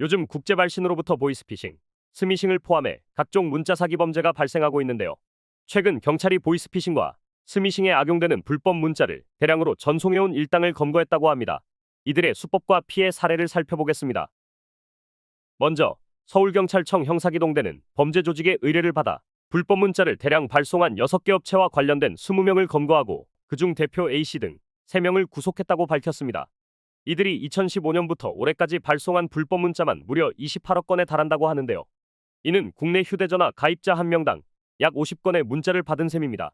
요즘 국제 발신으로부터 보이스피싱, 스미싱을 포함해 각종 문자 사기 범죄가 발생하고 있는데요. 최근 경찰이 보이스피싱과 스미싱에 악용되는 불법 문자를 대량으로 전송해온 일당을 검거했다고 합니다. 이들의 수법과 피해 사례를 살펴보겠습니다. 먼저 서울경찰청 형사기동대는 범죄 조직의 의뢰를 받아 불법 문자를 대량 발송한 6개 업체와 관련된 20명을 검거하고 그중 대표 A씨 등 3명을 구속했다고 밝혔습니다. 이들이 2015년부터 올해까지 발송한 불법 문자만 무려 28억 건에 달한다고 하는데요. 이는 국내 휴대전화 가입자 한 명당 약 50건의 문자를 받은 셈입니다.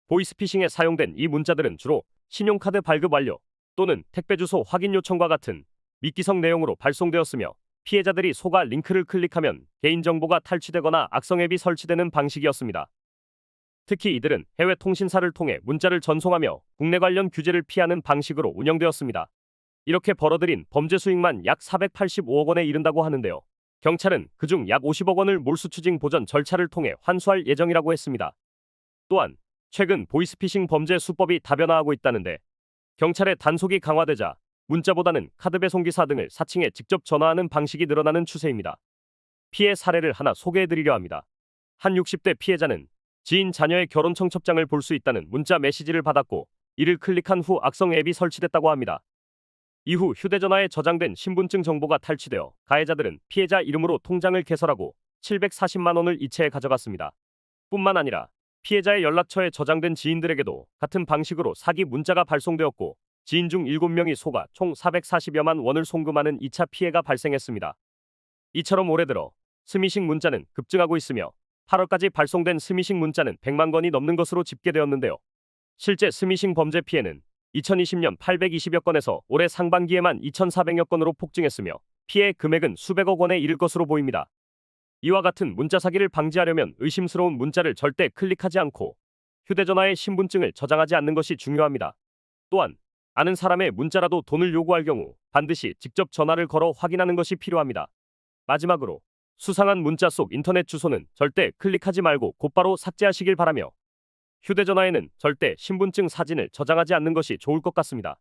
보이스피싱에 사용된 이 문자들은 주로 신용카드 발급 완료 또는 택배 주소 확인 요청과 같은 미끼성 내용으로 발송되었으며 피해자들이 속아 링크를 클릭하면 개인정보가 탈취되거나 악성 앱이 설치되는 방식이었습니다. 특히 이들은 해외 통신사를 통해 문자를 전송하며 국내 관련 규제를 피하는 방식으로 운영되었습니다. 이렇게 벌어들인 범죄 수익만 약 485억 원에 이른다고 하는데요. 경찰은 그중 약 50억 원을 몰수 추징 보전 절차를 통해 환수할 예정이라고 했습니다. 또한 최근 보이스피싱 범죄 수법이 다변화하고 있다는데 경찰의 단속이 강화되자 문자보다는 카드 배송기사 등을 사칭해 직접 전화하는 방식이 늘어나는 추세입니다. 피해 사례를 하나 소개해드리려 합니다. 한 60대 피해자는 지인 자녀의 결혼 청첩장을 볼 수 있다는 문자 메시지를 받았고 이를 클릭한 후 악성 앱이 설치됐다고 합니다. 이후 휴대전화에 저장된 신분증 정보가 탈취되어 가해자들은 피해자 이름으로 통장을 개설하고 740만 원을 이체해 가져갔습니다. 뿐만 아니라 피해자의 연락처에 저장된 지인들에게도 같은 방식으로 사기 문자가 발송되었고 지인 중 7명이 속아 총 440여만 원을 송금하는 2차 피해가 발생했습니다. 이처럼 올해 들어 스미싱 문자는 급증하고 있으며 8월까지 발송된 스미싱 문자는 100만 건이 넘는 것으로 집계되었는데요. 실제 스미싱 범죄 피해는 2020년 820여 건에서 올해 상반기에만 2,400여 건으로 폭증했으며 피해 금액은 수백억 원에 이를 것으로 보입니다. 이와 같은 문자 사기를 방지하려면 의심스러운 문자를 절대 클릭하지 않고 휴대전화에 신분증을 저장하지 않는 것이 중요합니다. 또한 아는 사람의 문자라도 돈을 요구할 경우 반드시 직접 전화를 걸어 확인하는 것이 필요합니다. 마지막으로 수상한 문자 속 인터넷 주소는 절대 클릭하지 말고 곧바로 삭제하시길 바라며 휴대전화에는 절대 신분증 사진을 저장하지 않는 것이 좋을 것 같습니다.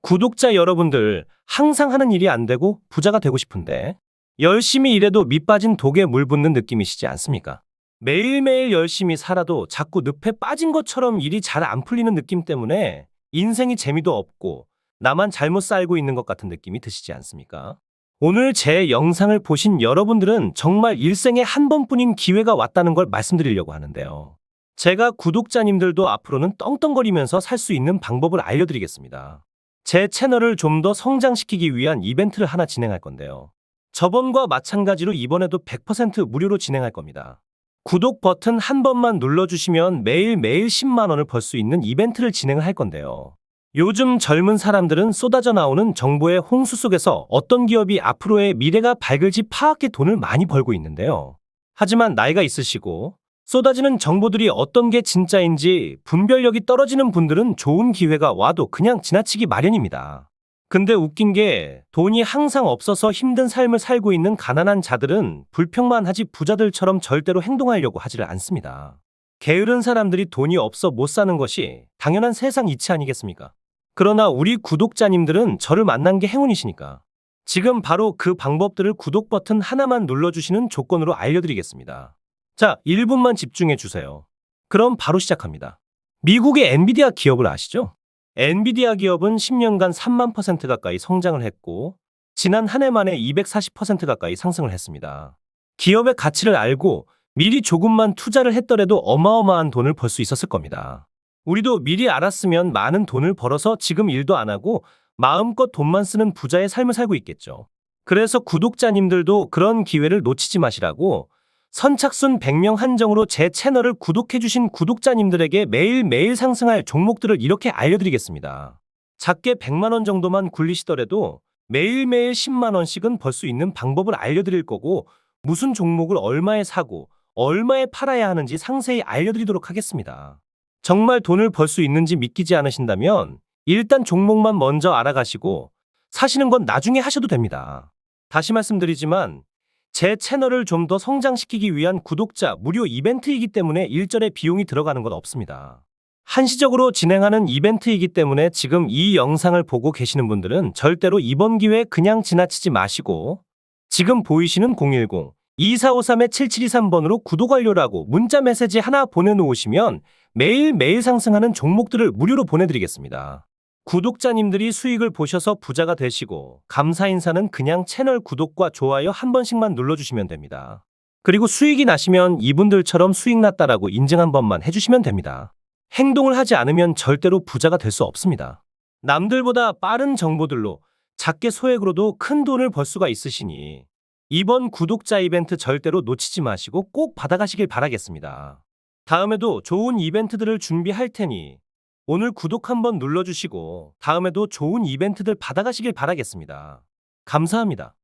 구독자 여러분들, 항상 하는 일이 안 되고 부자가 되고 싶은데 열심히 일해도 밑 빠진 독에 물 붓는 느낌이시지 않습니까? 매일매일 열심히 살아도 자꾸 늪에 빠진 것처럼 일이 잘 안 풀리는 느낌 때문에 인생이 재미도 없고 나만 잘못 살고 있는 것 같은 느낌이 드시지 않습니까? 오늘 제 영상을 보신 여러분들은 정말 일생에 한 번뿐인 기회가 왔다는 걸 말씀드리려고 하는데요. 제가 구독자님들도 앞으로는 떵떵거리면서 살 수 있는 방법을 알려드리겠습니다. 제 채널을 좀 더 성장시키기 위한 이벤트를 하나 진행할 건데요. 저번과 마찬가지로 이번에도 100% 무료로 진행할 겁니다. 구독 버튼 한 번만 눌러주시면 매일매일 10만 원을 벌 수 있는 이벤트를 진행을 할 건데요. 요즘 젊은 사람들은 쏟아져 나오는 정보의 홍수 속에서 어떤 기업이 앞으로의 미래가 밝을지 파악해 돈을 많이 벌고 있는데요. 하지만 나이가 있으시고 쏟아지는 정보들이 어떤 게 진짜인지 분별력이 떨어지는 분들은 좋은 기회가 와도 그냥 지나치기 마련입니다. 근데 웃긴 게 돈이 항상 없어서 힘든 삶을 살고 있는 가난한 자들은 불평만 하지 부자들처럼 절대로 행동하려고 하지를 않습니다. 게으른 사람들이 돈이 없어 못 사는 것이 당연한 세상 이치 아니겠습니까? 그러나 우리 구독자님들은 저를 만난 게 행운이시니까 지금 바로 그 방법들을 구독 버튼 하나만 눌러주시는 조건으로 알려드리겠습니다. 자, 1분만 집중해 주세요. 그럼 바로 시작합니다. 미국의 엔비디아 기업을 아시죠? 엔비디아 기업은 10년간 3만 % 가까이 성장을 했고 지난 한 해 만에 240% 가까이 상승을 했습니다. 기업의 가치를 알고 미리 조금만 투자를 했더라도 어마어마한 돈을 벌 수 있었을 겁니다. 우리도 미리 알았으면 많은 돈을 벌어서 지금 일도 안 하고 마음껏 돈만 쓰는 부자의 삶을 살고 있겠죠. 그래서 구독자님들도 그런 기회를 놓치지 마시라고 선착순 100명 한정으로 제 채널을 구독해주신 구독자님들에게 매일매일 상승할 종목들을 이렇게 알려드리겠습니다. 작게 100만 원 정도만 굴리시더라도 매일매일 10만 원씩은 벌 수 있는 방법을 알려드릴 거고 무슨 종목을 얼마에 사고 얼마에 팔아야 하는지 상세히 알려드리도록 하겠습니다. 정말 돈을 벌 수 있는지 믿기지 않으신다면 일단 종목만 먼저 알아가시고 사시는 건 나중에 하셔도 됩니다. 다시 말씀드리지만 제 채널을 좀 더 성장시키기 위한 구독자 무료 이벤트이기 때문에 일절의 비용이 들어가는 건 없습니다. 한시적으로 진행하는 이벤트이기 때문에 지금 이 영상을 보고 계시는 분들은 절대로 이번 기회에 그냥 지나치지 마시고 지금 보이시는 010-2453-7723번으로 구독 완료라고 문자 메시지 하나 보내놓으시면 매일매일 상승하는 종목들을 무료로 보내드리겠습니다. 구독자님들이 수익을 보셔서 부자가 되시고 감사 인사는 그냥 채널 구독과 좋아요 한 번씩만 눌러주시면 됩니다. 그리고 수익이 나시면 이분들처럼 수익 났다라고 인증 한 번만 해주시면 됩니다. 행동을 하지 않으면 절대로 부자가 될 수 없습니다. 남들보다 빠른 정보들로 작게 소액으로도 큰 돈을 벌 수가 있으시니 이번 구독자 이벤트 절대로 놓치지 마시고 꼭 받아가시길 바라겠습니다. 다음에도 좋은 이벤트들을 준비할 테니 오늘 구독 한번 눌러주시고 다음에도 좋은 이벤트들 받아가시길 바라겠습니다. 감사합니다.